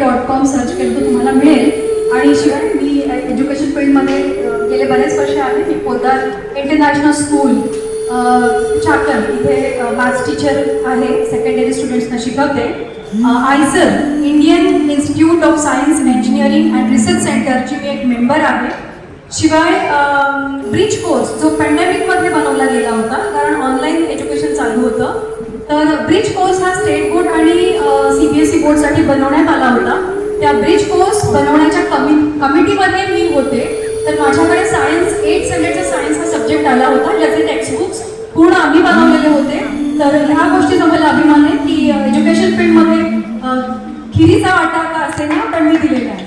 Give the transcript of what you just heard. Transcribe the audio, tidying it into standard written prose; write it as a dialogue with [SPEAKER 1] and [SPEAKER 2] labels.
[SPEAKER 1] academy.com search केलं तर तुम्हाला मिळेल. आणि शिवाय मी एज्युकेशन फील्डमध्ये गेले बरेच वर्ष आहे. मी पोद्दार इंटरनॅशनल स्कूल चाकण इथे मॅथ्स टीचर आहे, सेकंडरी स्टुडंट्सना शिकवते. IISER Indian Institute of Science Engineering and Research सेंटरची मी एक मेंबर आहे. शिवाय ब्रिज कोर्स जो पॅन्डेमिकमध्ये बनवला गेला होता, कारण ऑनलाईन एज्युकेशन चालू होतं, तर ब्रिज कोर्स हा स्टेट बोर्ड आणि CBSE बोर्डसाठी बनवण्यात आला होता. त्या ब्रिज कोर्स बनवण्याच्या कमिटीमध्ये मी होते. तर माझ्याकडे सायन्स 8th स्टँडर्डचा सायन्स हा सब्जेक्ट आला होता, ज्याचे टेक्स्टबुक्स पूर्ण आम्ही बनवलेले होते. तर ह्या गोष्टीचा मला अभिमान आहे की एज्युकेशन फील्डमध्ये खिरीचा वाटा का असेल ना, पण मी दिलेला आहे.